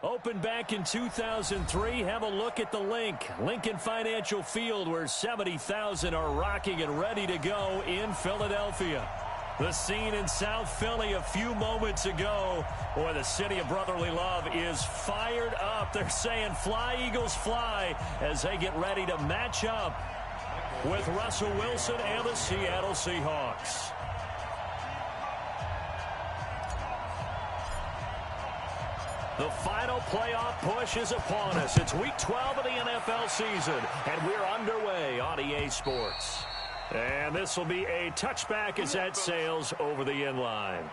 Opened back in 2003, have a look at the link. Lincoln Financial Field, where 70,000 are rocking and ready to go in Philadelphia. The scene in South Philly a few moments ago. Boy, the city of brotherly love is fired up. They're saying fly, Eagles, fly, as they get ready to match up with Russell Wilson and the Seattle Seahawks. The final playoff push is upon us. It's Week 12 of the NFL season, and we're underway on EA Sports. And this will be a touchback as that sails over the end line.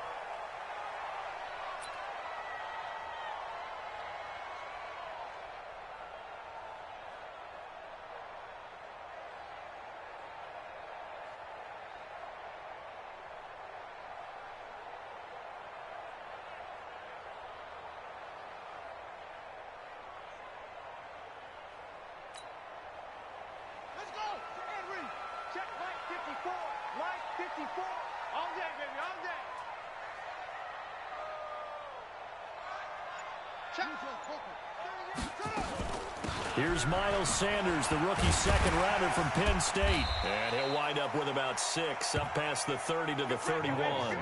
Here's Miles Sanders, the rookie second-rounder from Penn State. And he'll wind up with about 6, up past the 30 to the 31.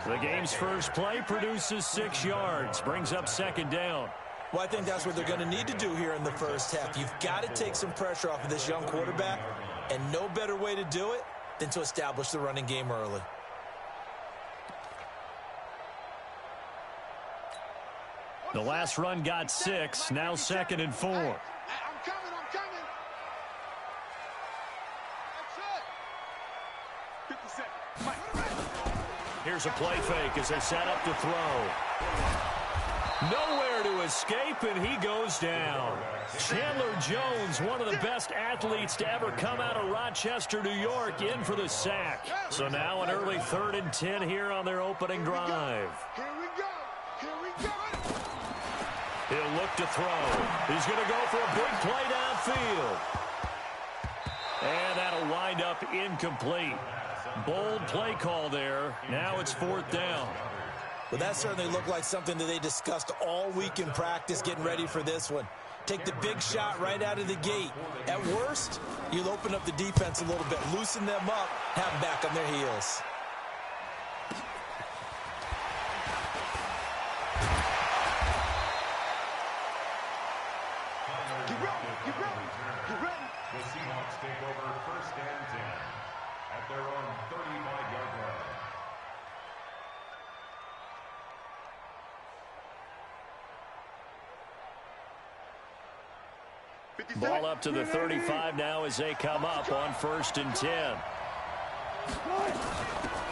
The game's first play produces 6 yards, brings up second down. Well, I think that's what they're going to need to do here in the first half. You've got to take some pressure off of this young quarterback, and no better way to do it than to establish the running game early. The last run got 6, now 2nd and 4. I'm coming. That's it. 50 seconds. Here's a play fake as they set up to throw. Nowhere to escape, and he goes down. Chandler Jones, one of the best athletes to ever come out of Rochester, New York, in for the sack. So now an early 3rd and 10 here on their opening drive. Here we go. He'll look to throw. He's going to go for a big play downfield. And that'll wind up incomplete. Bold play call there. Now it's 4th down. Well, that certainly looked like something that they discussed all week in practice getting ready for this one. Take the big shot right out of the gate. At worst, you'll open up the defense a little bit, loosen them up, have them back on their heels. The Seahawks take over 1st and 10 at their own 35-yard line. Ball up to the 35 now as they come up on 1st and 10.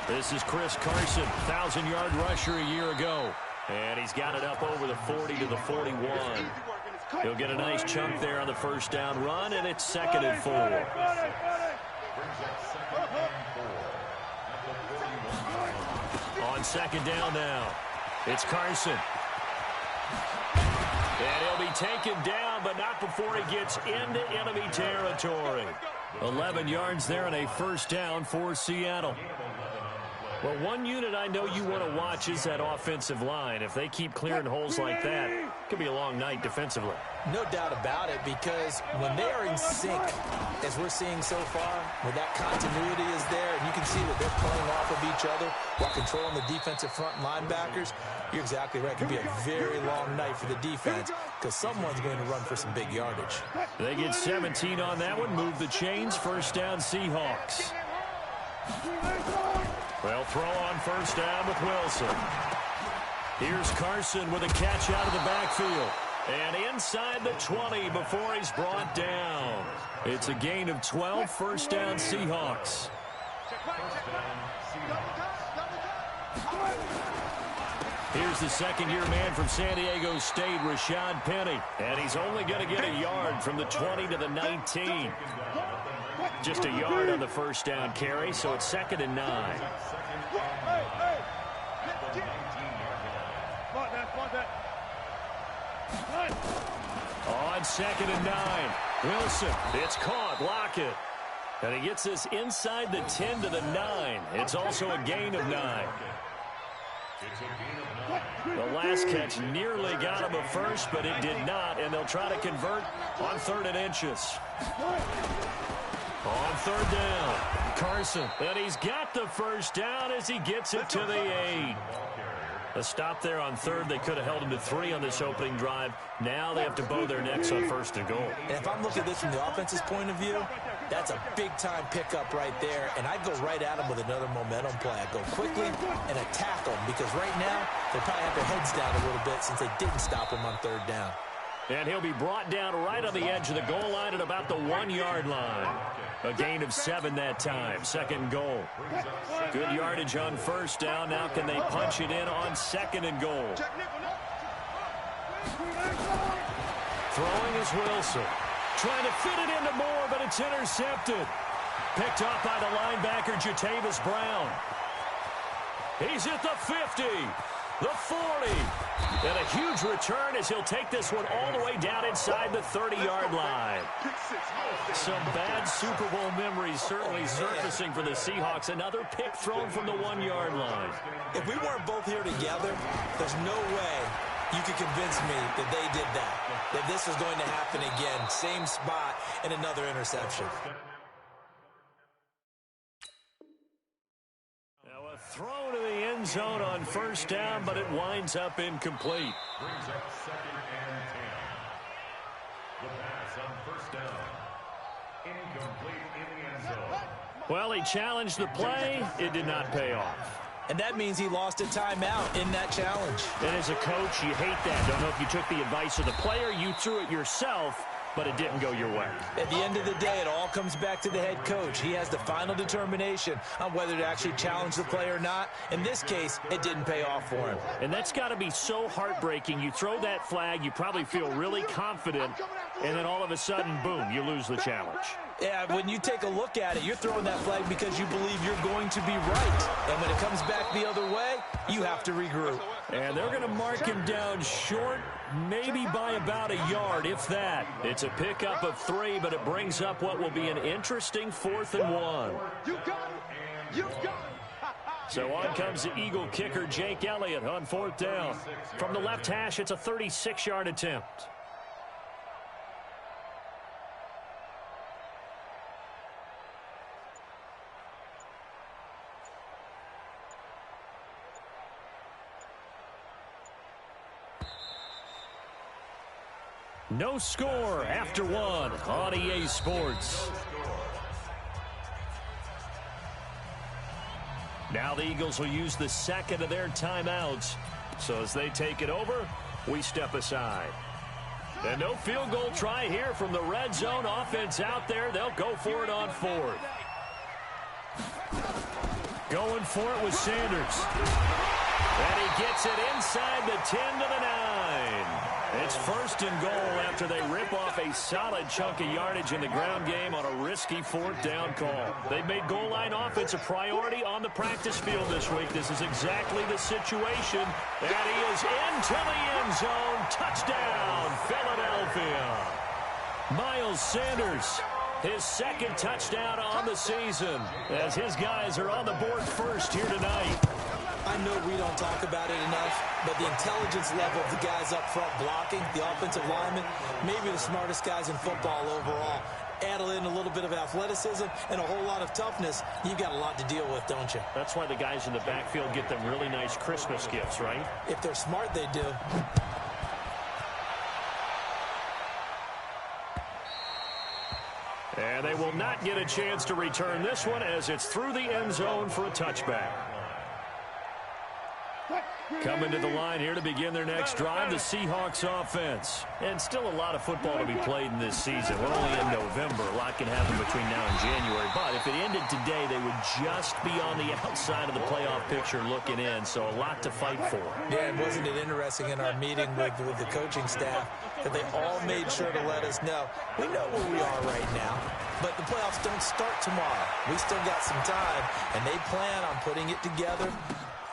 This is Chris Carson, 1,000-yard rusher a year ago. And he's got it up over the 40 to the 41. He'll get a nice chunk there on the 1st down run, and it's 2nd and 4. On 2nd down now, it's Carson. And he'll be taken down, but not before he gets into enemy territory. 11 yards there and a 1st down for Seattle. Well, one unit I know you want to watch is that offensive line. If they keep clearing holes like that, it could be a long night defensively. No doubt about it, because when they are in sync, as we're seeing so far, when that continuity is there, and you can see that they're playing off of each other while controlling the defensive front linebackers, you're exactly right. It could be a very long night for the defense because someone's going to run for some big yardage. They get 17 on that one, move the chains, 1st down Seahawks. They'll throw on 1st down with Wilson. Here's Carson with a catch out of the backfield. And inside the 20 before he's brought down. It's a gain of 12, 1st down Seahawks. Here's the 2nd-year man from San Diego State, Rashad Penny. And he's only going to get a yard from the 20 to the 19. Just a yard on the 1st down carry, so it's 2nd and 9. On 2nd and 9, Wilson, it's caught, Lockett. And he gets this inside the 10 to the 9. It's also a gain of 9. The last catch nearly got him a first, but it did not, and they'll try to convert on 3rd and inches. On 3rd down, Carson. And he's got the first down as he gets it to the 8. A stop there on 3rd. They could have held him to 3 on this opening drive. Now they have to bow their necks on 1st and goal. And if I'm looking at this from the offense's point of view, that's a big-time pickup right there, and I'd go right at him with another momentum play. I'd go quickly and attack them because right now they probably have their heads down a little bit since they didn't stop him on 3rd down. And he'll be brought down right on the edge of the goal line at about the 1-yard line. A gain of 7 that time. 2nd goal. Good yardage on 1st down. Now can they punch it in on 2nd and goal? Throwing is Wilson. Trying to fit it into Moore, but it's intercepted. Picked off by the linebacker, Jatavis Brown. He's at the 50, the 40. And a huge return as he'll take this one all the way down inside the 30-yard line. Some bad Super Bowl memories certainly surfacing for the Seahawks. Another pick thrown from the 1-yard line. If we weren't both here together, there's no way you could convince me that they did that this was going to happen again. Same spot and another interception. Now a throw to the end zone on 1st down, but it winds up incomplete. Brings up 2nd and 10. The pass on 1st down. Incomplete in the end zone. Well, he challenged the play. It did not pay off. And that means he lost a timeout in that challenge. And as a coach, you hate that. Don't know if you took the advice of the player, you threw it yourself, but it didn't go your way. At the end of the day, it all comes back to the head coach. He has the final determination on whether to actually challenge the play or not. In this case, it didn't pay off for him. And that's got to be so heartbreaking. You throw that flag, you probably feel really confident, and then all of a sudden, boom, you lose the challenge. Yeah, when you take a look at it, you're throwing that flag because you believe you're going to be right. And when it comes back the other way, you have to regroup. And they're going to mark him down short, maybe by about a yard, if that. It's a pickup of 3, but it brings up what will be an interesting 4th and 1. You got it. You got it. So on comes the Eagle kicker, Jake Elliott, on 4th down. From the left hash, it's a 36-yard attempt. No score after 1 on EA Sports. Now the Eagles will use the 2nd of their timeouts. So as they take it over, we step aside. And no field goal try here from the red zone. Offense out there. They'll go for it on 4th. Going for it with Sanders. And he gets it inside the 10 to the 9. It's 1st and goal after they rip off a solid chunk of yardage in the ground game on a risky 4th down call. They've made goal line offense a priority on the practice field this week. This is exactly the situation. And he is into the end zone. Touchdown, Philadelphia. Miles Sanders, his 2nd touchdown on the season, as his guys are on the board first here tonight. I know we don't talk about it enough, but the intelligence level of the guys up front blocking, the offensive linemen, maybe the smartest guys in football overall. Add in a little bit of athleticism and a whole lot of toughness, you've got a lot to deal with, don't you? That's why the guys in the backfield get them really nice Christmas gifts, right? If they're smart, they do. And they will not get a chance to return this one as it's through the end zone for a touchback. Coming to the line here to begin their next drive, the Seahawks offense. And still a lot of football to be played in this season. We're only in November. A lot can happen between now and January. But if it ended today, they would just be on the outside of the playoff picture looking in. So a lot to fight for. Yeah, and wasn't it interesting in our meeting with the coaching staff that they all made sure to let us know, we know where we are right now, but the playoffs don't start tomorrow. We still got some time, and they plan on putting it together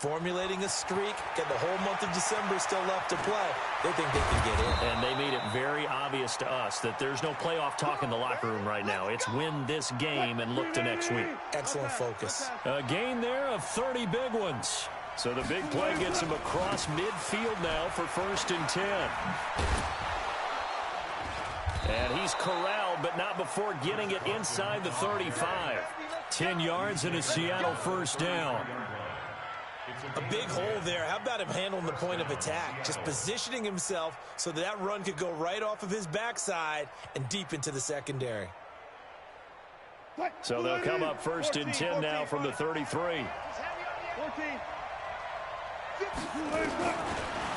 formulating a streak, get the whole month of December still left to play. They think they can get in. And they made it very obvious to us that there's no playoff talk in the locker room right now. It's win this game and look to next week. Excellent focus. A gain there of 30 big ones. So the big play gets him across midfield now for 1st and 10. And he's corralled, but not before getting it inside the 35. 10 yards and a Seattle 1st down. A big hole there. How about him handling the point of attack? Just positioning himself so that run could go right off of his backside and deep into the secondary. So they'll come up 1st and 10 now from the 33.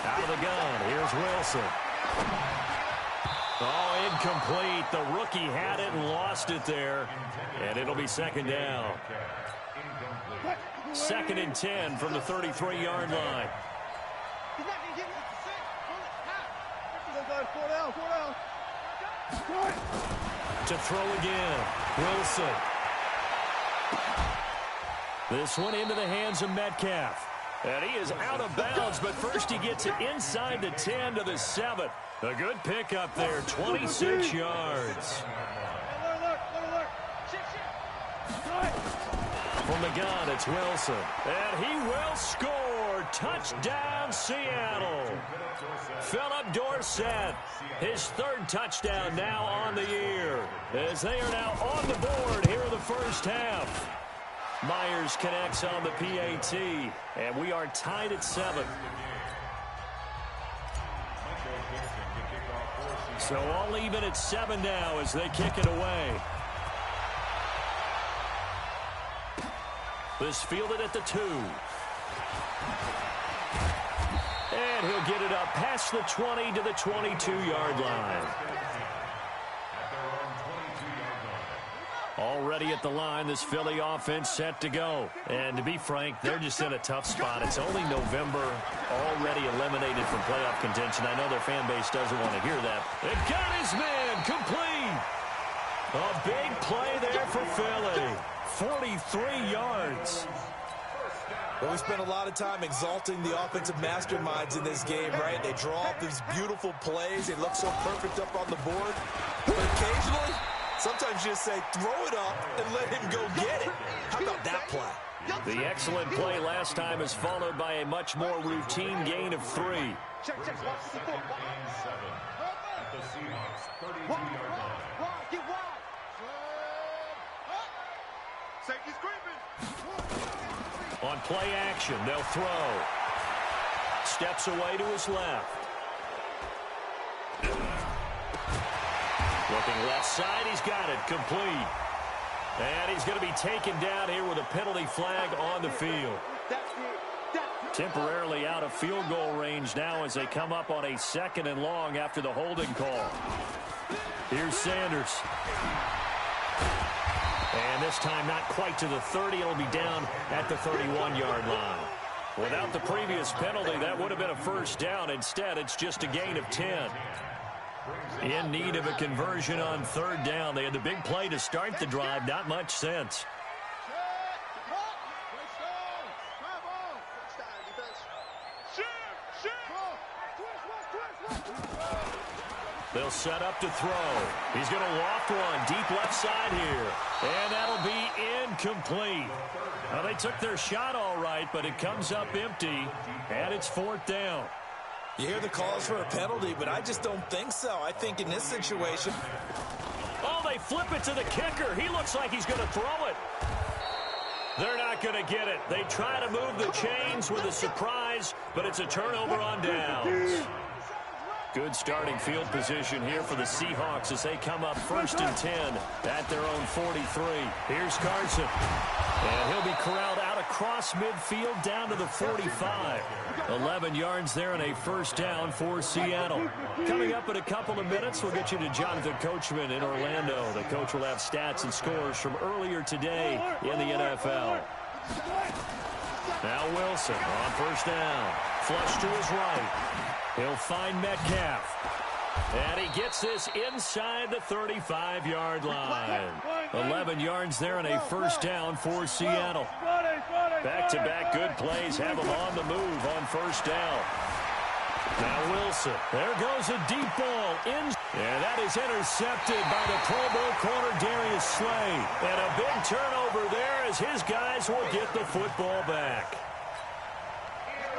Out of the gun, here's Wilson. Oh, incomplete. The rookie had it and lost it there. And it'll be 2nd down. 2nd and 10 from the 33-yard line. To throw again, Wilson. This one into the hands of Metcalf. And he is out of bounds, but first he gets it inside the 10 to the 7. A good pickup there, 26 yards. From the gun, it's Wilson. And he will score. Touchdown, Seattle. Philip Dorsett, his 3rd touchdown now on the year, as they are now on the board here in the 1st half. Myers connects on the PAT, and we are tied at 7. So all even at 7 now as they kick it away. This fielded at the 2. And he'll get it up past the 20 to the 22-yard line. Already at the line, this Philly offense set to go. And to be frank, they're just in a tough spot. It's only November, already eliminated from playoff contention. I know their fan base doesn't want to hear that. It got his man complete. A big play there for Philly. 43 yards. Well, we spent a lot of time exalting the offensive masterminds in this game, right? They draw up these beautiful plays. They look so perfect up on the board. But occasionally, sometimes you just say, throw it up and let him go get it. How about that play? The excellent play last time is followed by a much more routine gain of 3. Check, watch the football. At the Seahawks 32-yard line. Get wide. Safety's creeping. On play action, they'll throw. Steps away to his left. Looking left side, he's got it, complete. And he's going to be taken down here with a penalty flag on the field. Temporarily out of field goal range now as they come up on a 2nd and long after the holding call. Here's Sanders. And this time not quite to the 30. It'll be down at the 31-yard line. Without the previous penalty, that would have been a 1st down. Instead, it's just a gain of 10. In need of a conversion on 3rd down. They had the big play to start the drive. Not much sense. They'll set up to throw. He's going to loft one deep left side here. And that'll be incomplete. Now, they took their shot all right, but it comes up empty. And it's 4th down. You hear the calls for a penalty, but I just don't think so. I think in this situation... Oh, they flip it to the kicker. He looks like he's going to throw it. They're not going to get it. They try to move the chains with a surprise, but it's a turnover on downs. Good starting field position here for the Seahawks as they come up 1st and 10 at their own 43. Here's Carson. And he'll be corralled out across midfield down to the 45. 11 yards there and a 1st down for Seattle. Coming up in a couple of minutes, we'll get you to Jonathan Coachman in Orlando. The coach will have stats and scores from earlier today in the NFL. Now Wilson on 1st down. Flush to his right. He'll find Metcalf. And he gets this inside the 35-yard line. 11 yards there and a 1st down for Seattle. Back-to-back good plays have him on the move on first down. Now Wilson. There goes a deep ball. And that is intercepted by the Pro Bowl corner Darius Slay. And a big turnover there as his guys will get the football back.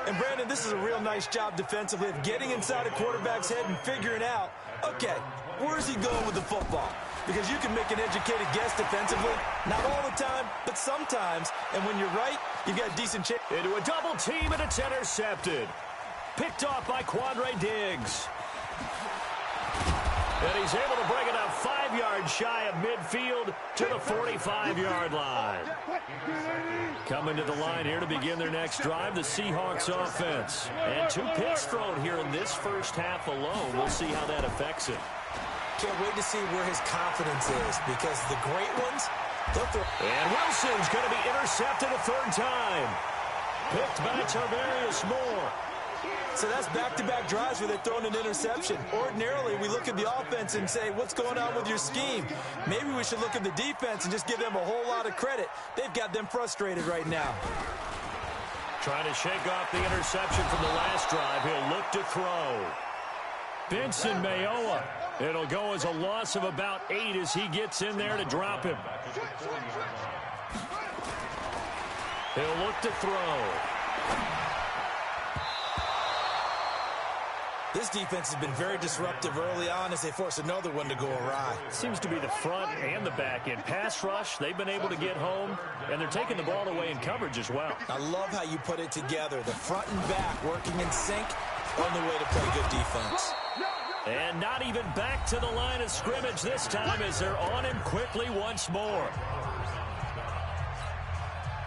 And, Brandon, this is a real nice job defensively of getting inside a quarterback's head and figuring out, okay, where's he going with the football? Because you can make an educated guess defensively. Not all the time, but sometimes. And when you're right, you've got a decent chance. Into a double team, and it's intercepted. Picked off by Quandre Diggs. And he's able to bring it up 5 yards shy of midfield to the 45-yard line. Coming to the line here to begin their next drive, the Seahawks offense. And 2 picks thrown here in this first half alone. We'll see how that affects him. Can't wait to see where his confidence is, because the great ones, they'll throw. And Wilson's going to be intercepted a 3rd time. Picked by Tarvarius Moore. So that's back-to-back drives where they're throwing an interception. Ordinarily, we look at the offense and say, what's going on with your scheme? Maybe we should look at the defense and just give them a whole lot of credit. They've got them frustrated right now. Trying to shake off the interception from the last drive. He'll look to throw. Benson Mayowa. It'll go as a loss of about 8 as he gets in there to drop him. He'll look to throw. This defense has been very disruptive early on as they force another one to go awry. Seems to be the front and the back end. Pass rush, they've been able to get home, and they're taking the ball away in coverage as well. I love how you put it together. The front and back working in sync, only way to play good defense. And not even back to the line of scrimmage this time as they're on him quickly once more.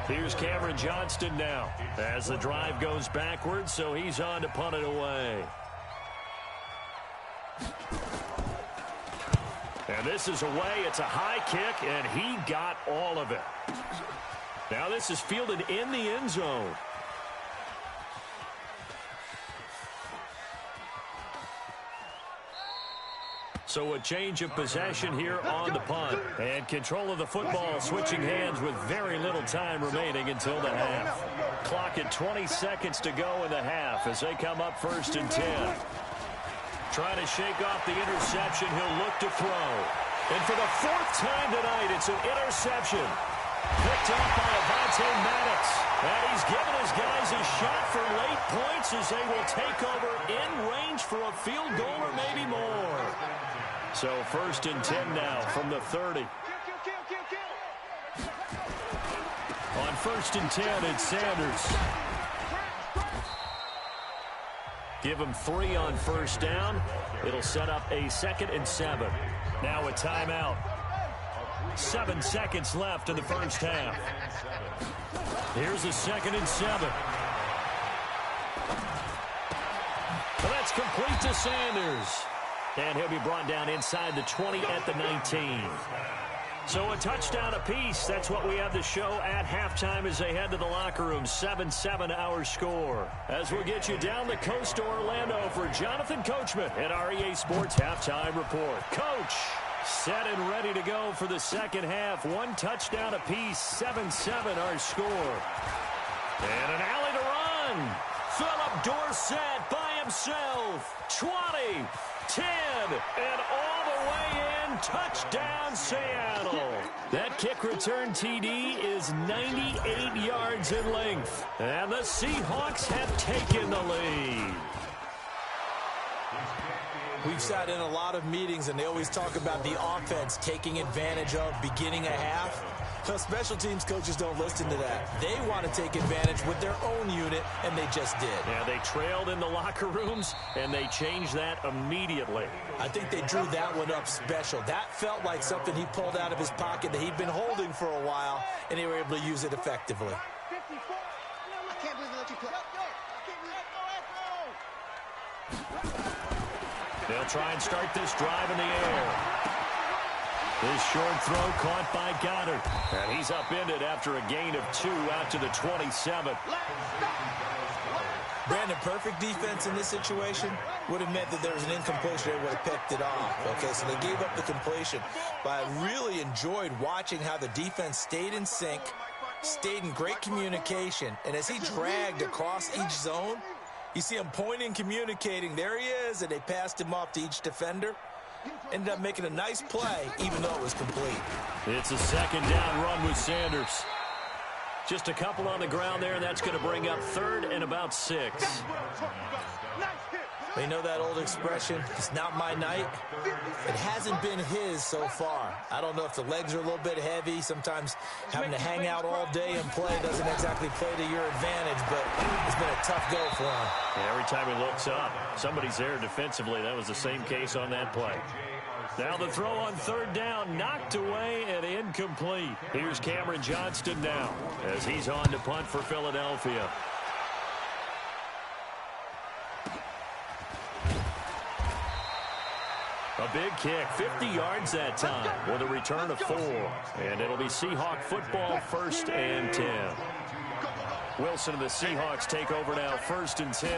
Here's Cameron Johnston now as the drive goes backwards, so he's on to punt it away. And this is away. It's a high kick, and he got all of it. Now this is fielded in the end zone. So a change of possession here on the punt. And control of the football switching hands with very little time remaining until the half. Clock at 20 seconds to go in the half as they come up 1st and 10. Trying to shake off the interception. He'll look to throw. And for the 4th time tonight, it's an interception. Picked off by Avonte Maddox. And he's given his guys a shot for late points as they will take over in range for a field goal or maybe more. So 1st and 10 now from the 30. On 1st and 10, it's Sanders. Give him 3 on 1st down. It'll set up a 2nd and 7. Now a timeout. 7 seconds left in the first half. Here's a 2nd and 7. Well, that's complete to Sanders. And he'll be brought down inside the 20 at the 19. So a touchdown apiece. That's what we have to show at halftime as they head to the locker room. 7-7 our score. As we'll get you down the coast to Orlando for Jonathan Coachman at our EA Sports Halftime Report. Coach, set and ready to go for the 2nd half. 1 touchdown apiece. 7-7 our score. And an alley to run. Philip Dorsett by himself. 20, 10, and all the way in. Touchdown, Seattle. That kick return TD is 98 yards in length. And the Seahawks have taken the lead. We've sat in a lot of meetings, and they always talk about the offense taking advantage of beginning a half. So special teams coaches don't listen to that. They want to take advantage with their own unit, and they just did. Yeah, they trailed in the locker rooms, and they changed that immediately. I think they drew that one up special. That felt like something he pulled out of his pocket that he'd been holding for a while, and they were able to use it effectively. I can't believe they let you play. They'll try and start this drive in the air. This short throw caught by Goddard. And he's upended after a gain of 2 out to the 27. Brandon, perfect defense in this situation would have meant that there was an incompletion. They would have picked it off. Okay, so they gave up the completion. But I really enjoyed watching how the defense stayed in sync, stayed in great communication, and as he dragged across each zone, you see him pointing, communicating. There he is, and they passed him off to each defender. Ended up making a nice play, even though it was complete. It's a second down run with Sanders. Just a couple on the ground there, and that's going to bring up 3rd and about 6. They know that old expression, it's not my night. It hasn't been his so far. I don't know if the legs are a little bit heavy. Sometimes having to hang out all day and play doesn't exactly play to your advantage, but it's been a tough go for him. Yeah, every time he looks up, somebody's there defensively. That was the same case on that play. Now the throw on 3rd down, knocked away and incomplete. Here's Cameron Johnston now as he's on to punt for Philadelphia. A big kick, 50 yards that time with a return of 4. And it'll be Seahawk football, 1st and 10. Wilson and the Seahawks take over now, 1st and 10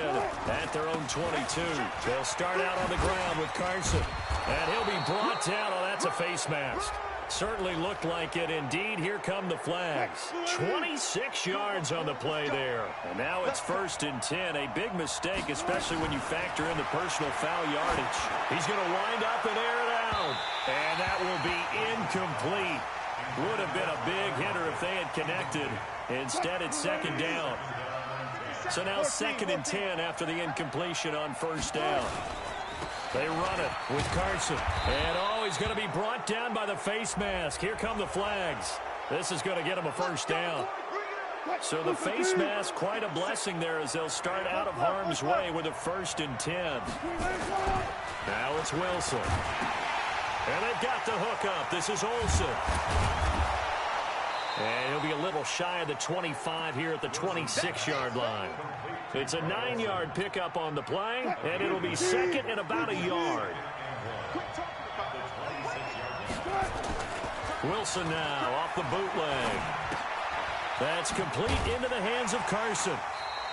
at their own 22. They'll start out on the ground with Carson. And he'll be brought down. Oh, that's a face mask. Certainly looked like it. Indeed, here come the flags. 26 yards on the play there. And now it's 1st and 10. A big mistake, especially when you factor in the personal foul yardage. He's going to wind up and air it out. And that will be incomplete. Would have been a big hitter if they had connected. Instead, it's 2nd down. So now 2nd and 10 after the incompletion on 1st down. They run it with Carson. And, oh, he's going to be brought down by the face mask. Here come the flags. This is going to get him a 1st down. So the face mask, quite a blessing there as they'll start out of harm's way with a 1st and 10. Now it's Wilson. And they've got the hook up. This is Olsen. And he'll be a little shy of the 25 here at the 26-yard line. It's a 9-yard pickup on the play, and it'll be 2nd and about a yard. Wilson now off the bootleg. That's complete into the hands of Carson.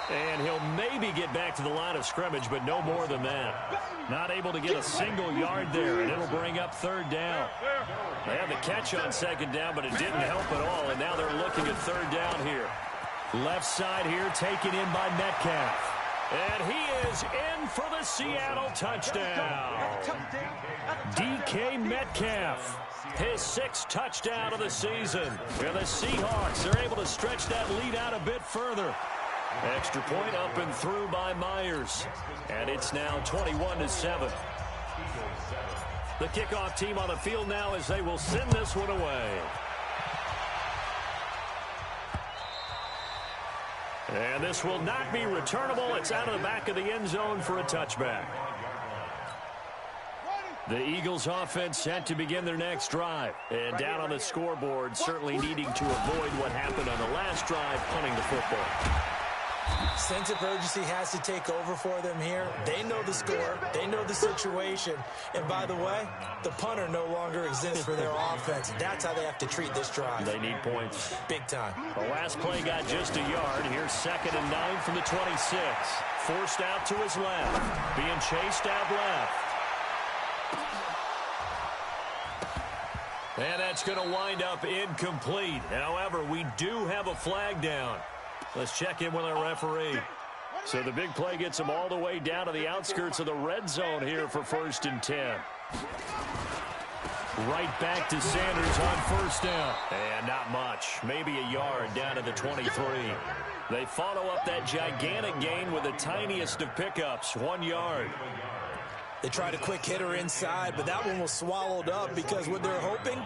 And he'll maybe get back to the line of scrimmage, but no more than that. Not able to get a single yard there, and it'll bring up 3rd down. They had the catch on 2nd down, but it didn't help at all, and now they're looking at 3rd down here. Left side here taken in by Metcalf. And he is in for the Seattle touchdown. DK Metcalf, his 6th touchdown of the season. And the Seahawks are able to stretch that lead out a bit further. Extra point up and through by Myers. And it's now 21-7. The kickoff team on the field now as they will send this one away. And this will not be returnable. It's out of the back of the end zone for a touchback. The Eagles offense set to begin their next drive. And down on the scoreboard, certainly needing to avoid what happened on the last drive, punting the football. Sense of urgency has to take over for them here. They know the score. They know the situation. And by the way, the punter no longer exists for their offense. That's how they have to treat this drive. They need points. Big time. The last play got just a yard. Here's 2nd and 9 from the 26. Forced out to his left. Being chased out left. And that's going to wind up incomplete. However, we do have a flag down. Let's check in with our referee. So the big play gets him all the way down to the outskirts of the red zone here for 1st and 10. Right back to Sanders on 1st down. And not much. Maybe a yard down to the 23. They follow up that gigantic gain with the tiniest of pickups, 1 yard. They tried a quick hitter inside, but that one was swallowed up because what they're hoping,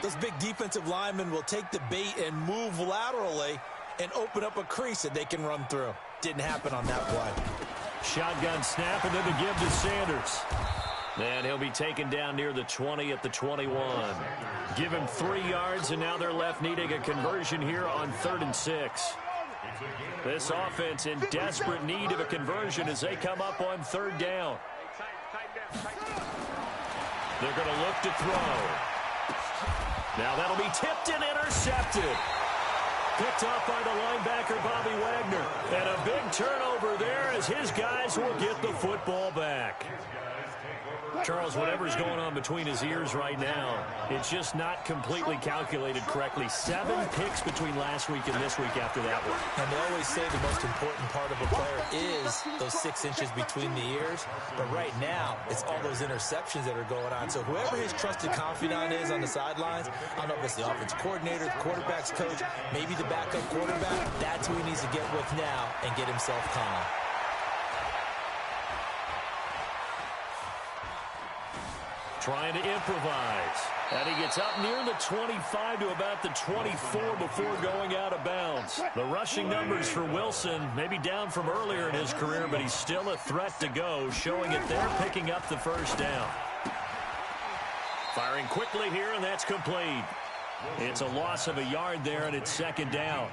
those big defensive linemen will take the bait and move laterally and open up a crease that they can run through. Didn't happen on that play. Shotgun snap and then the give to Sanders. And he'll be taken down near the 20 at the 21. Give him 3 yards, and now they're left needing a conversion here on 3rd and 6. This offense in desperate need of a conversion as they come up on 3rd down. They're going to look to throw. Now that'll be tipped and intercepted. Picked up by the linebacker, Bobby Wagner. And a big turnover there as his guys will get the football back. Charles, whatever's going on between his ears right now, it's just not completely calculated correctly. 7 picks between last week and this week after that one. And they always say the most important part of a player is those 6 inches between the ears. But right now, it's all those interceptions that are going on. So whoever his trusted confidant is on the sidelines, I don't know if it's the offense coordinator, the quarterback's coach, maybe the backup quarterback, that's who he needs to get with now and get himself calm. Trying to improvise. And he gets up near the 25 to about the 24 before going out of bounds. The rushing numbers for Wilson maybe down from earlier in his career, but he's still a threat to go, showing it there, picking up the first down. Firing quickly here, and that's complete. It's a loss of a yard there, and it's second down.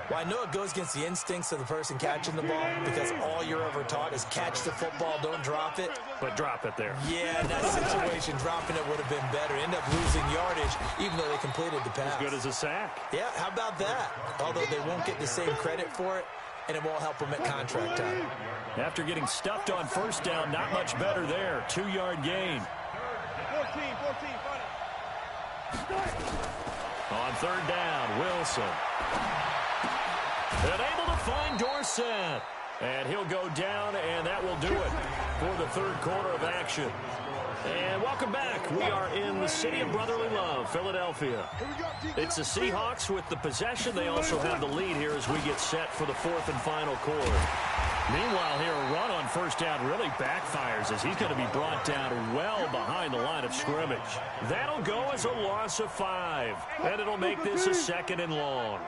Well, I know it goes against the instincts of the person catching the ball because all you're ever taught is catch the football, don't drop it. But drop it there. Yeah, in that situation, dropping it would have been better. End up losing yardage, even though they completed the pass. As good as a sack. Yeah, how about that? Although they won't get the same credit for it, and it won't help them at contract time. After getting stuffed on first down, not much better there. 2-yard gain. 14, On third down, Wilson. And able to find Dorsett. And he'll go down, and that will do it for the third quarter of action. And welcome back. We are in the city of brotherly love, Philadelphia. It's the Seahawks with the possession. They also have the lead here as we get set for the fourth and final quarter. Meanwhile, here a run on first down really backfires as he's going to be brought down well behind the line of scrimmage. That'll go as a loss of 5, and it'll make this a second and long.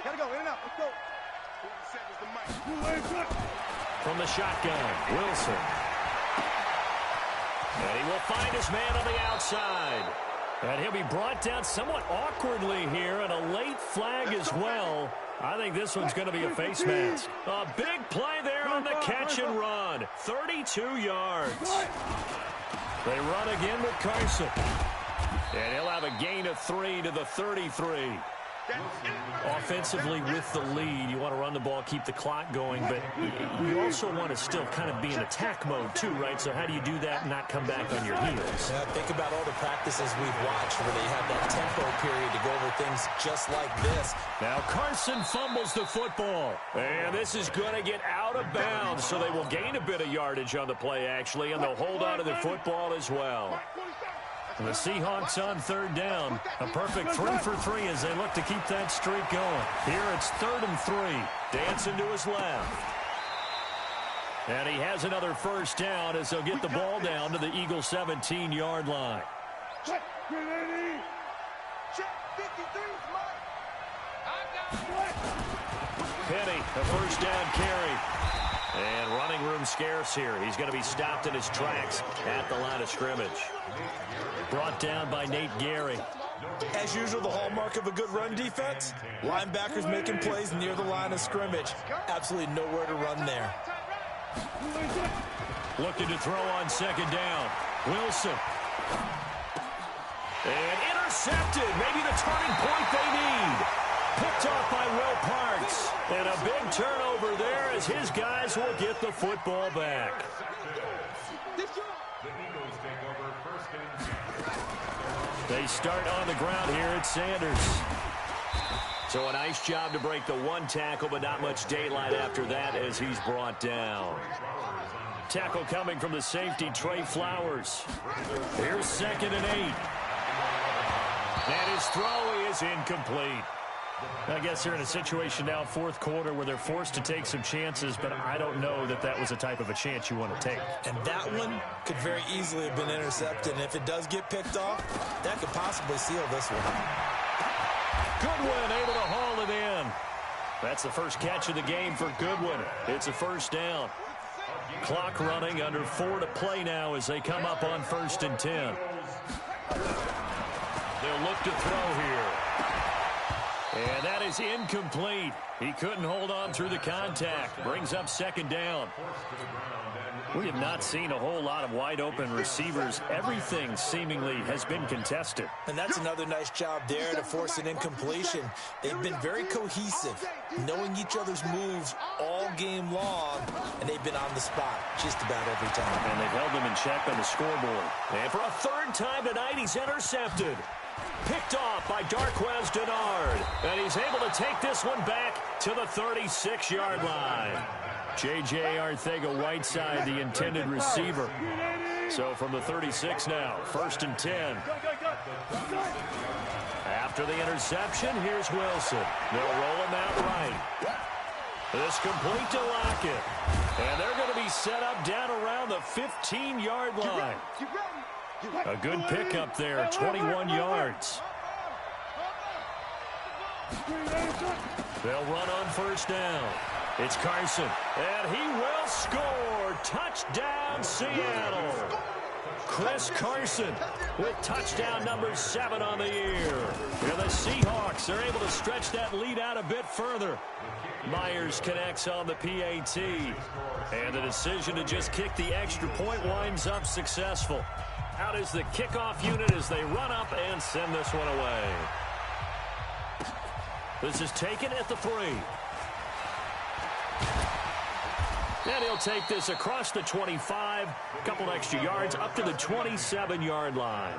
Gotta go, in and out, let's go. From the shotgun, Wilson. And he will find his man on the outside. And he'll be brought down somewhat awkwardly here, and a late flag as well. I think this one's going to be a face mask. A big play there on the catch and run. 32 yards. They run again with Carson. And he'll have a gain of 3 to the 33. Offensively with the lead, you want to run the ball, keep the clock going, but you also want to still kind of be in attack mode too, right? So how do you do that and not come back on your heels? Yeah, think about all the practices we've watched where they have that tempo period to go over things just like this. Now Carson fumbles the football, and this is going to get out of bounds, so they will gain a bit of yardage on the play, actually, and they'll hold on to the football as well. The Seahawks on third down. A perfect 3 for 3 as they look to keep that streak going. Here it's 3rd and 3. Dancing to his left. And he has another first down as they'll get the ball down to the Eagles' 17-yard line. Penny, a first down carry. And running room scarce here. He's going to be stopped in his tracks at the line of scrimmage. Brought down by Nate Gary. As usual, the hallmark of a good run defense, linebackers making plays near the line of scrimmage. Absolutely nowhere to run there. Looking to throw on second down. Wilson. And intercepted. Maybe the turning point they need. Picked off by Will Parks. And a big turnover there as his guys will get the football back. They start on the ground here at Sanders. So a nice job to break the one tackle, but not much daylight after that as he's brought down. Tackle coming from the safety, Trey Flowers. Here's 2nd and 8. And his throw is incomplete. I guess they're in a situation now, fourth quarter, where they're forced to take some chances, but I don't know that that was the type of a chance you want to take. And that one could very easily have been intercepted, and if it does get picked off, that could possibly seal this one. Goodwin able to haul it in. That's the first catch of the game for Goodwin. It's a first down. Clock running, under 4 to play now as they come up on 1st and 10. They'll look to throw here. And that is incomplete. He couldn't hold on through the contact. Brings up 2nd down. We have not seen a whole lot of wide-open receivers. Everything seemingly has been contested. And that's another nice job there to force an incompletion. They've been very cohesive, knowing each other's moves all game long, and they've been on the spot just about every time. And they've held them in check on the scoreboard. And for a third time tonight, he's intercepted. Picked off by Darquez Denard. And he's able to take this one back to the 36-yard line. J.J. Arcega-Whiteside, the intended receiver. So from the 36 now, 1st and 10. After the interception, here's Wilson. They'll roll him out right. This complete to Lockett. And they're going to be set up down around the 15-yard line. A good pickup there, 21 yards. They'll run on 1st down. It's Carson, and he will score. Touchdown, Seattle. Chris Carson with touchdown number 7 on the year. And the Seahawks are able to stretch that lead out a bit further. Myers connects on the PAT. And the decision to just kick the extra point winds up successful. Out is the kickoff unit as they run up and send this one away. This is taken at the 3. And he'll take this across the 25, a couple extra yards, up to the 27-yard line.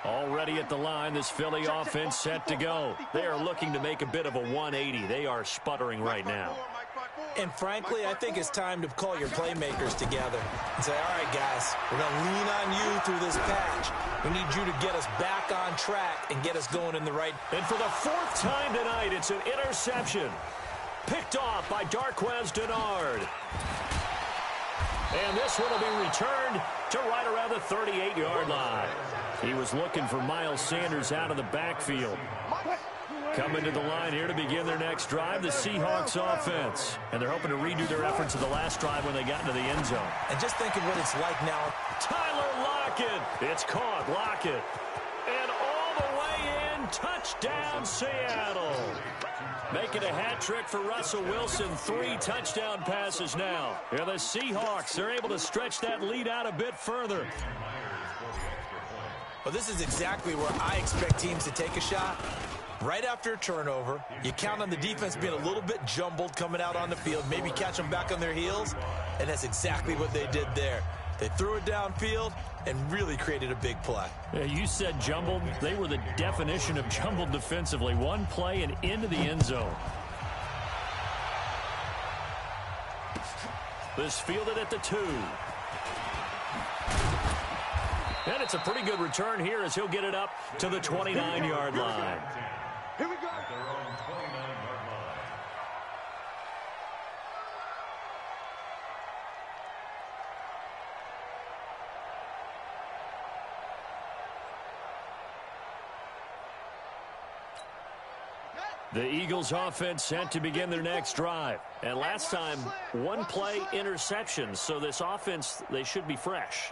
Already at the line, this Philly offense set to go. They are looking to make a bit of a 180. They are sputtering right now. And frankly, I think it's time to call your playmakers together and say, all right, guys, we're going to lean on you through this patch. We need you to get us back on track and get us going in the right. And for the 4th time tonight, it's an interception. Picked off by Darquez Denard. And this one will be returned to right around the 38-yard line. He was looking for Miles Sanders out of the backfield. Coming to the line here to begin their next drive, the Seahawks offense. And they're hoping to redo their efforts of the last drive when they got into the end zone. And just think of what it's like now. Tyler Lockett. It's caught. Lockett. And all the way in. Touchdown, Seattle. Making a hat trick for Russell Wilson. 3 touchdown passes now. And the Seahawks are able to stretch that lead out a bit further. Well, this is exactly where I expect teams to take a shot. Right after a turnover, you count on the defense being a little bit jumbled coming out on the field, maybe catch them back on their heels, and that's exactly what they did there. They threw it downfield and really created a big play. Yeah, you said jumbled. They were the definition of jumbled defensively. One play and into the end zone. This fielded at the 2. And it's a pretty good return here as he'll get it up to the 29-yard line. Here we go. At their own 29-yard line. The Eagles offense set to begin their next drive. And last time, 1 play interception. So this offense, they should be fresh.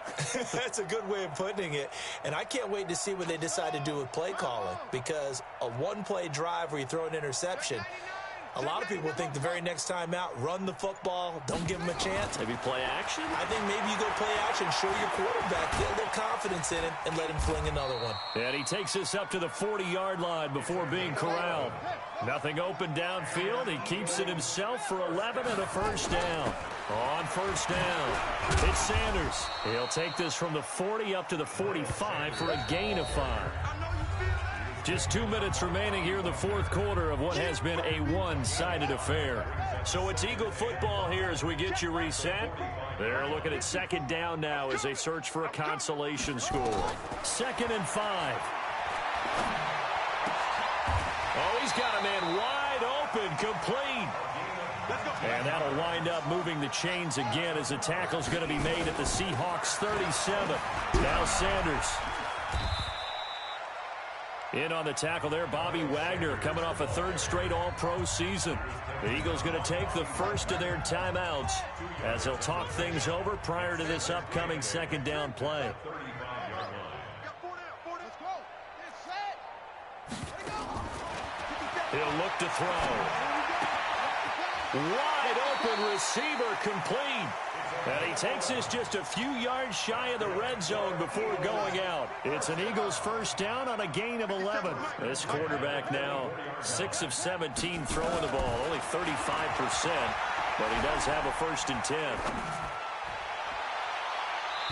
That's a good way of putting it. And I can't wait to see what they decide to do with play calling. Because a 1-play drive where you throw an interception, a lot of people think the very next time out, run the football, don't give them a chance. Maybe play action? I think maybe you go play action, show your quarterback, get a little confidence in him, and let him fling another one. And he takes us up to the 40-yard line before being corralled. Nothing open downfield. He keeps it himself for 11 and a 1st down. On 1st down, it's Sanders. He'll take this from the 40 up to the 45 for a gain of 5. Just 2 minutes remaining here in the 4th quarter of what has been a one-sided affair. So it's Eagle football here as we get you reset. They're looking at 2nd down now as they search for a consolation score. 2nd and 5. Oh, he's got a man wide open, complete. And that'll wind up moving the chains again as the tackle's going to be made at the Seahawks 37. Now Sanders. In on the tackle there, Bobby Wagner coming off a 3rd straight All-Pro season. The Eagles going to take the first of their timeouts as they'll talk things over prior to this upcoming 2nd down play. He'll look to throw. Wide open receiver complete. And he takes this just a few yards shy of the red zone before going out. It's an Eagles first down on a gain of 11. This quarterback now 6 of 17 throwing the ball, only 35%, but he does have a 1st and 10.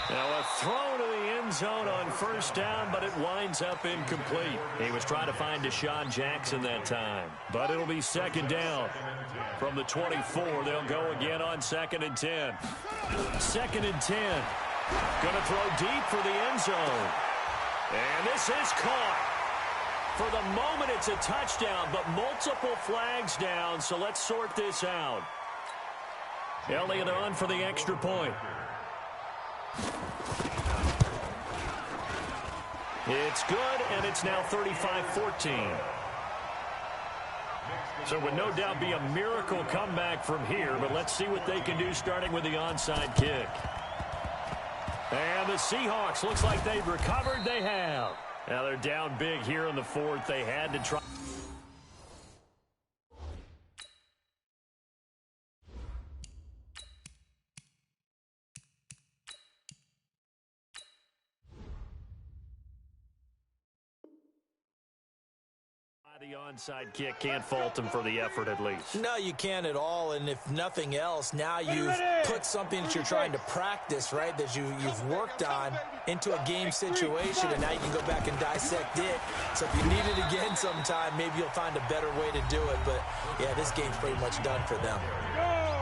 Now a throw to the end zone on 1st down, but it winds up incomplete. He was trying to find Deshaun Jackson that time, but it'll be 2nd down. From the 24, they'll go again on 2nd and 10. 2nd and 10. Going to throw deep for the end zone. And this is caught. For the moment, it's a touchdown, but multiple flags down, so let's sort this out. Elliott on for the extra point. It's good, and it's now 35-14. So it would no doubt be a miracle comeback from here, but let's see what they can do starting with the onside kick. And the Seahawks, looks like they've recovered. They have. Now they're down big here in the 4th. They had to try. The onside kick, can't fault them for the effort at least. No, you can't at all, and if nothing else, now you've put something that you're trying to practice, right, that you've worked on into a game situation, and now you can go back and dissect it. So if you need it again sometime, maybe you'll find a better way to do it. But, yeah, this game's pretty much done for them.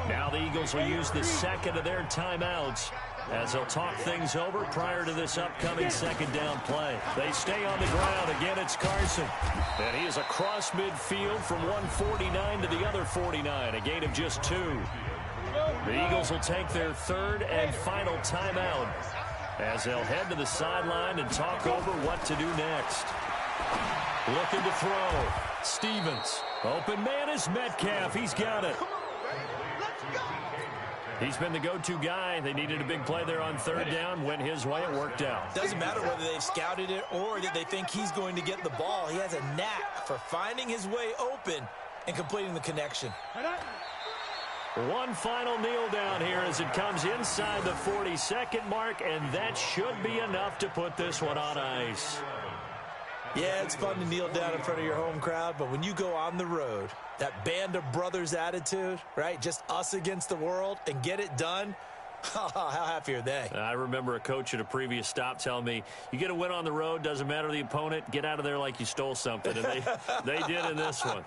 Now the Eagles will use the 2nd of their timeouts as they'll talk things over prior to this upcoming 2nd down play. They stay on the ground. Again, it's Carson. And he is across midfield from one 49 to the other 49, a gain of just 2. The Eagles will take their 3rd and final timeout as they'll head to the sideline and talk over what to do next. Looking to throw. Stevens. Open man is Metcalf. He's got it. He's been the go-to guy. They needed a big play there on 3rd down. Went his way. It worked out. Doesn't matter whether they've scouted it or that they think he's going to get the ball. He has a knack for finding his way open and completing the connection. One final kneel down here as it comes inside the 40-second mark, and that should be enough to put this one on ice. Yeah, it's fun to kneel down in front of your home crowd, but when you go on the road, that band of brothers attitude, right, just us against the world, and get it done, how happy are they? I remember a coach at a previous stop telling me, you get a win on the road, doesn't matter the opponent, get out of there like you stole something, and they did in this one.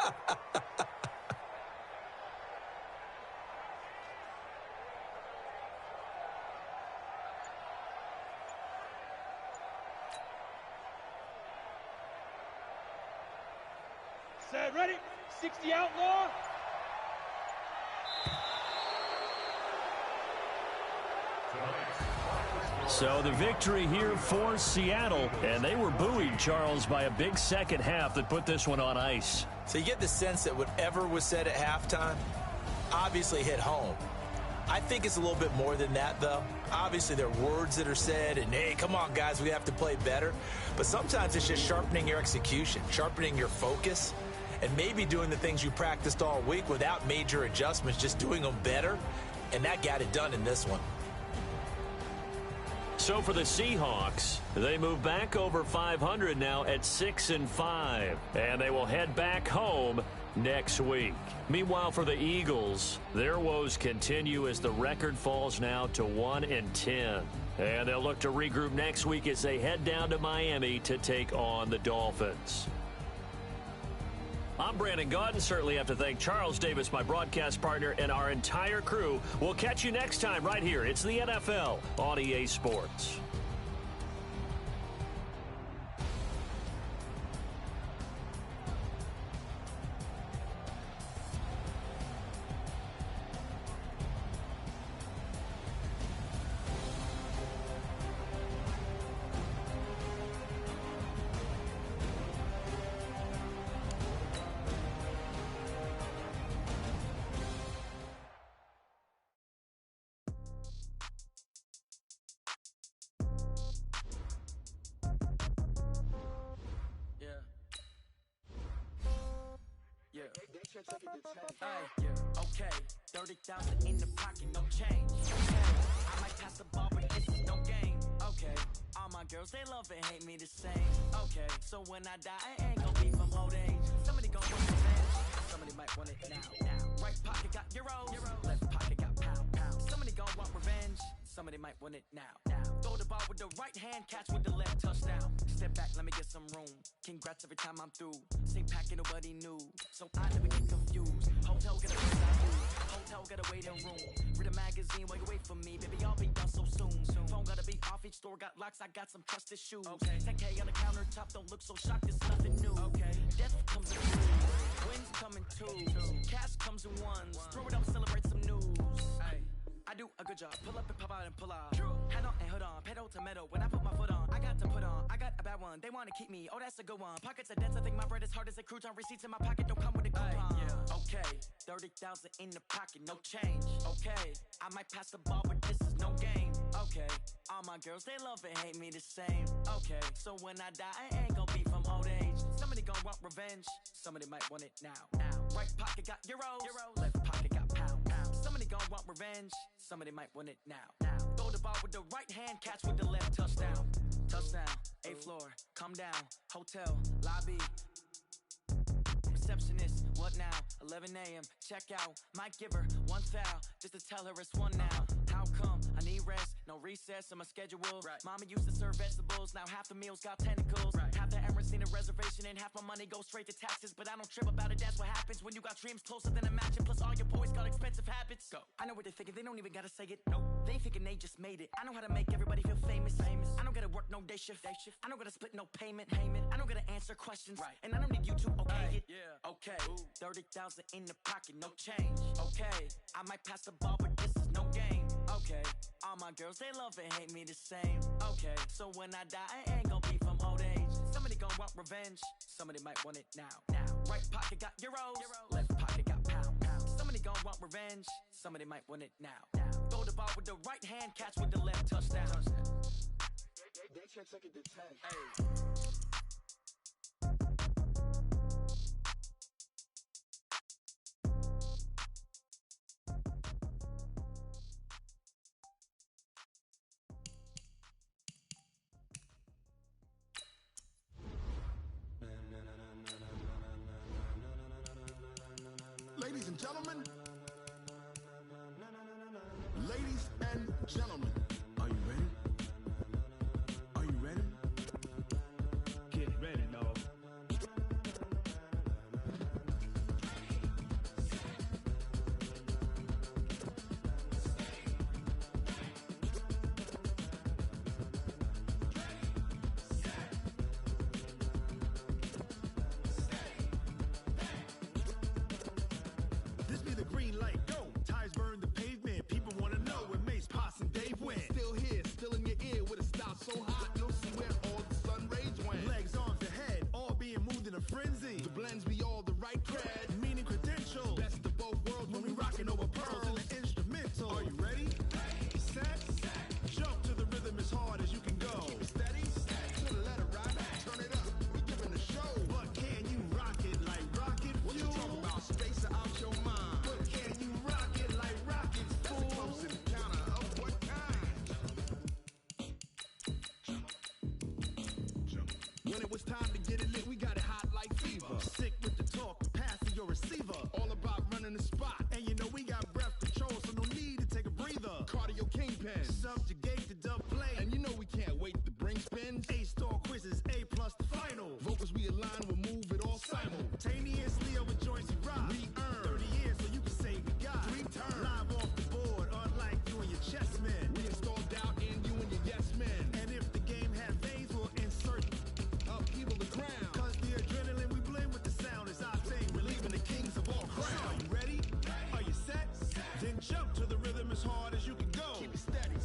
Set, ready? 60 outlaw. So the victory here for Seattle, and they were buoyed, Charles, by a big second half that put this one on ice. So you get the sense that whatever was said at halftime obviously hit home. I think it's a little bit more than that, though. Obviously, there are words that are said, and, hey, come on, guys, we have to play better. But sometimes it's just sharpening your execution, sharpening your focus, and maybe doing the things you practiced all week without major adjustments, just doing them better, and that got it done in this one. So for the Seahawks, they move back over 500 now at 6-5, and they will head back home next week. Meanwhile, for the Eagles, their woes continue as the record falls now to 1-10. And they'll look to regroup next week as they head down to Miami to take on the Dolphins. I'm Brandon Gaudin. Certainly have to thank Charles Davis, my broadcast partner, and our entire crew. We'll catch you next time right here. It's the NFL on EA Sports. Okay. Okay, 30,000 in the pocket, no change. Okay, I might pass the ball, but this is no game. Okay, all my girls, they love and hate me the same. Okay, so when I die, I ain't gon' be from old age. Somebody gon' want revenge. Somebody might want it now. Right pocket got euros. Left pocket got pound. Somebody gon' want revenge. Somebody might want it now. Throw the ball with the right hand, catch with the left, touchdown. Step back, let me get some room. Congrats every time I'm through. Same packet, nobody knew, so I never get confused. Hotel got a place I use. Hotel got a waiting room. Read a magazine while you wait for me, baby. I'll be done so soon. Phone gotta be off, each store got locks. I got some trusted shoes. 10K on the countertop, don't look so shocked. It's nothing new. Death comes in threes, wins come in twos, cash comes in ones. Throw it up, celebrate some news. I do a good job. Pull up and pop out and pull out. Head on and hood on. Pedal to metal. When I put my foot on, I got to put on. I got a bad one. They want to keep me. Oh, that's a good one. Pockets are dense. I think my bread is hard as a crouton. Receipts in my pocket don't come with a coupon. Okay, 30,000 in the pocket, no change. Okay, I might pass the ball, but this is no game. Okay, all my girls, they love and hate me the same. Okay, so when I die, I ain't gon' be from old age. Somebody gon' want revenge. Somebody might want it now. Right pocket got euros. Left pocket got pound. Somebody gon' want revenge. Somebody might want it now. Throw the ball with the right hand, catch with the left, touchdown. Touchdown, 8th floor, come down, hotel, lobby. Receptionist, what now? 11 a.m., check out. Might give her one foul, just to tell her it's one now. How come? I need rest, no recess in my schedule. Mama used to serve vegetables, now half the meals got tentacles. Half the errands need a reservation and half my money goes straight to taxes. But I don't trip about it, that's what happens when you got dreams closer than a mansion. Plus all your boys got expensive habits. Go. I know what they're thinking, they don't even gotta say it. No, they thinking they just made it. I know how to make everybody feel famous. I don't gotta work no day shift. I don't gotta split no payment. I don't gotta answer questions. And I don't need you to okay it. Okay, 30,000 in the pocket, no change. Okay, I might pass the ball, but this is no game. Okay, all my girls, they love and hate me the same. Okay, so when I die, I ain't gon' be from old age. Somebody gon' want revenge. Somebody might want it now. Right pocket got euros. Left pocket got pound. Somebody gon' want revenge. Somebody might want it now. Throw the ball with the right hand, catch with the left, touchdown. They check second to 10. Ladies and gentlemen, are you ready? Are you ready? Get ready, dog. This be the green light, go. Tires burn the pavement, people wanna know where Mace, Poss, and Dave went. Still here, still in your ear with a style so hot, you'll see where all the sun rays went. Legs, arms, and head, all being moved in a frenzy. The blends be all the right cred, meaning credentials. Best of both worlds when we rockin' over pearls in the instrumental. Are you ready? Set, jump to the rhythm as hard as you can go. Keep it steady, to the letter right, turn it up, we giving a show. But can you rock it like rocket fuel? What you talking about, space or out your mind? But can you rock it like rockets, fool? That's a close encounter of what kind? When it was time to get it lit, we got it hot like fever. Sick with the talk, passing your receiver. All about running the spot. And you know we got breath control, so no need to take a breather. Cardio kingpin, subjugate the dub play. And you know we can't wait to bring spins. A-star quizzes, A+ the final. Vocals we align, we'll move it all simultaneously over joints we rock. We earn 30 years, so you can say we got 3 turns. Live off the board, unlike you and your chess men. We install doubt in you and your yes men. And if the game had veins, we'll insert upheaval the ground. Cause the adrenaline we blend with the sound is our thing. Relieving the kings of all crowns. Are you ready? Are you set? Then jump to the rhythm as hard as you can go. Keep it steady.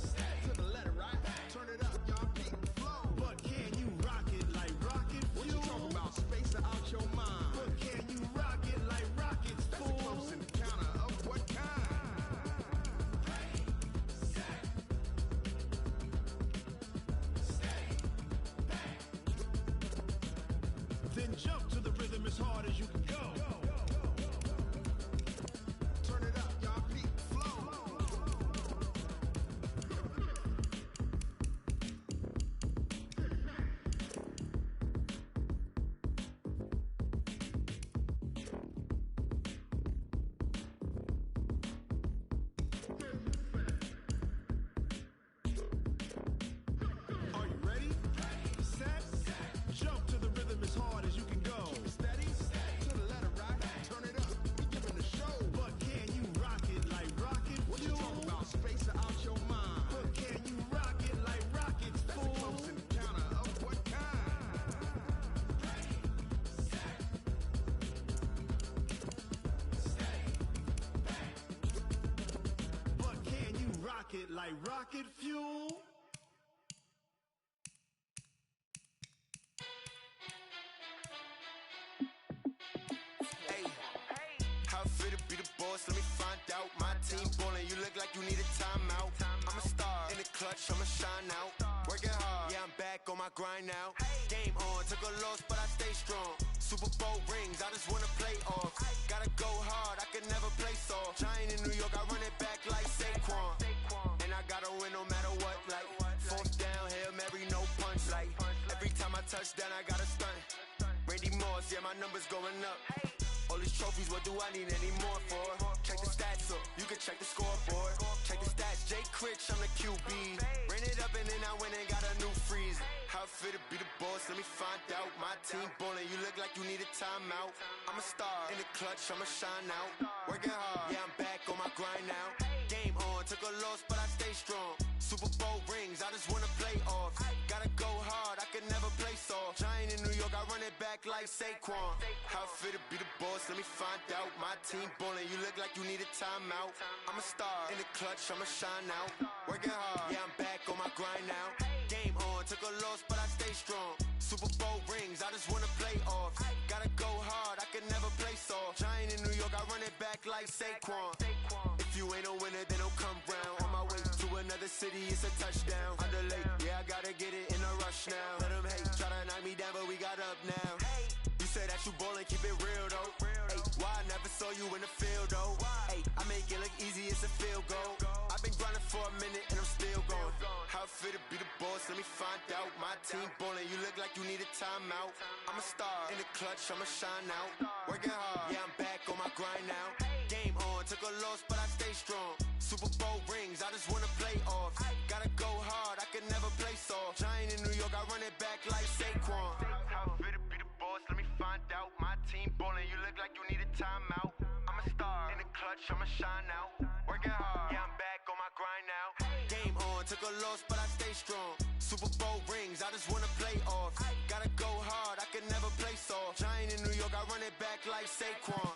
it like rocket fuel. Hey, how it feel to be the boss? Let me find out. My team ballin', you look like you need a timeout. I'm a star in the clutch, I'ma shine out. Working hard, yeah, I'm back on my grind now. Game on, took a loss, but I stay strong. Super Bowl rings, I just wanna play off. Gotta go hard, I can never play soft. Giant in New York, I run it back like Saquon. And I gotta win no matter what, like fourth down, Hail Mary, no punch. Like every time I touch down, I gotta stunt. Randy Moss, yeah, my numbers going up. All these trophies, what do I need any more for? Check the stats up, you can check the scoreboard. Check the stats, Jay Critch, I'm the QB. Ran it up and then I went and got a new freeze. How it feel to be the boss, let me find out. My team ballin', you look like you need a timeout. I'm a star in the clutch, I'ma shine out. Working hard, yeah, I'm back on my grind now. Game on, took a loss, but I stay strong. Super Bowl rings, I just wanna play off. Gotta go hard, I can never play soft. Giant in New York, I run it back like Saquon. How it feel to be the boss, let me find out. My team ballin', you look like you need a timeout. I'm a star in the clutch, I'ma shine out. Working hard, yeah, I'm back on my grind now. Game on, took a loss, but I stay strong. Super Bowl rings, I just wanna play off. Gotta go hard, I can never play soft. Giant in New York, I run it back like Saquon. If you ain't a winner, then don't come round. On my way to another city, it's a touchdown. Underlay, yeah, I gotta get it in a rush now. Let them hate, try to knock me down, but we got up now. You say that you ballin', keep it real though. Ay, why I never saw you in the field though? Ay, I make it look easy, it's a field goal. I've been grinding for a minute and I'm still going. How it feel to be the boss, let me find out. My team ballin', you look like you need a timeout. I'm a star in the clutch, I'ma shine out. Working hard, yeah, I'm back on my grind now. Game on, took a loss, but I stay strong. Super Bowl rings, I just wanna play off. Gotta go hard, I can never play soft. Giant in New York, I run it back like Saquon. How it feel to be the boss, let me find out. My team ballin', you look like you need a timeout. I'm a star in the clutch, I'ma shine out. Working hard, yeah, I'm back on my grind now. Game on, took a loss, but I stay strong. Super Bowl rings, I just wanna play off. Gotta go hard, I can never play soft. Giant in New York, I run it back like Saquon.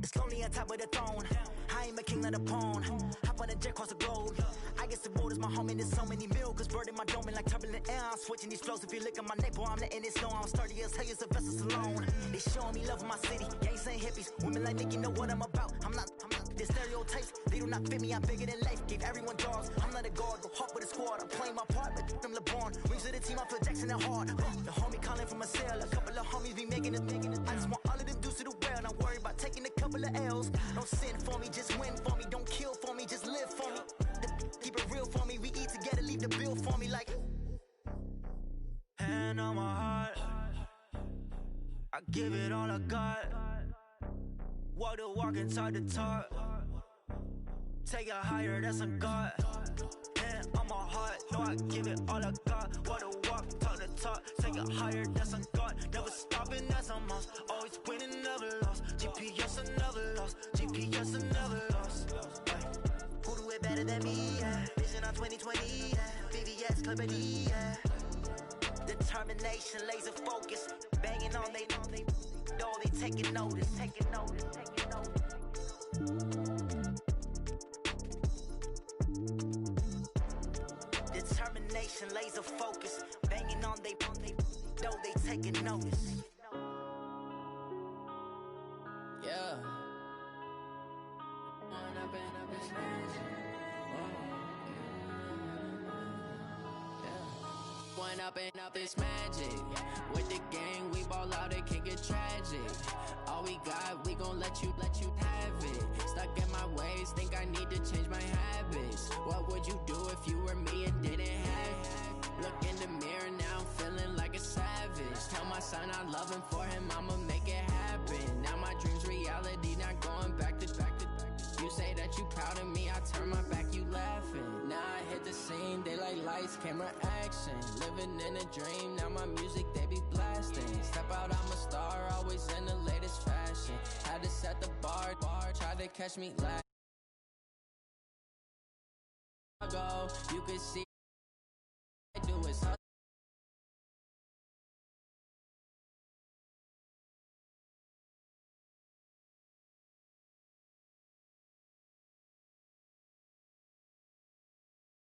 It's lonely on top of the throne. I ain't a king of the pawn. Hop on a jet across the globe. I guess the world is my home and there's so many miracles burning my dome and like turbulent air. I'm switching these flows. If you look at my neck, boy, I'm letting it slow. I'm sturdy as hell as a vessel alone. They showing me love in my city. Gangs ain't hippies. Women like Nicki know what I'm about. I'm not the stereotypes. They do not fit me. I'm bigger than life. Gave everyone jaws. I'm not a guard. Go hard with a squad. I'm playing my part, but I'm LeBron. Wings of the team. I feel Jackson and hard. The homie calling from a cell. A couple of homies be making it. I just want all of them dudes to the well. Not worry about taking a couple of L's. Don't sin for me, just win for me. Don't kill for me, just live for me. Keep it real for me. We eat together, leave the bill for me like. Hand on my heart, I give it all I got. Walk the walk and talk the talk. Take it higher, that's a God. Hand on my heart, no, I give it all I got. Walk the walk, talk the talk. Take it higher, that's a God. Never stopping, that's a must. Always winning, never lost. GPS, I never lost. GPS, I never lost. Who do it better than me? Yeah. Vision on 2020. Yeah. VVS, Clippity. Yeah. Determination, laser focus. Banging on they door, they taking notice. Taking notice. Taking notice. Determination, laser focus. Banging on they door, they taking notice. Yeah. One up and up is magic. With the gang, we ball out, it can get tragic. All we got, we gon' let you have it. Stuck in my ways, think I need to change my habits. What would you do if you were me and didn't have it? Look in the mirror, now I'm feeling like a savage. Tell my son I love him, for him I'ma make it happen. Now my dream's reality, not going back to. You say that you proud of me, I turn my back, you laughing. Now I hit the scene. They like lights, camera, action. Living in a dream, now my music they be blasting. Step out, I'm a star, always in the latest fashion. Had to set the bar, try to catch me last. You could see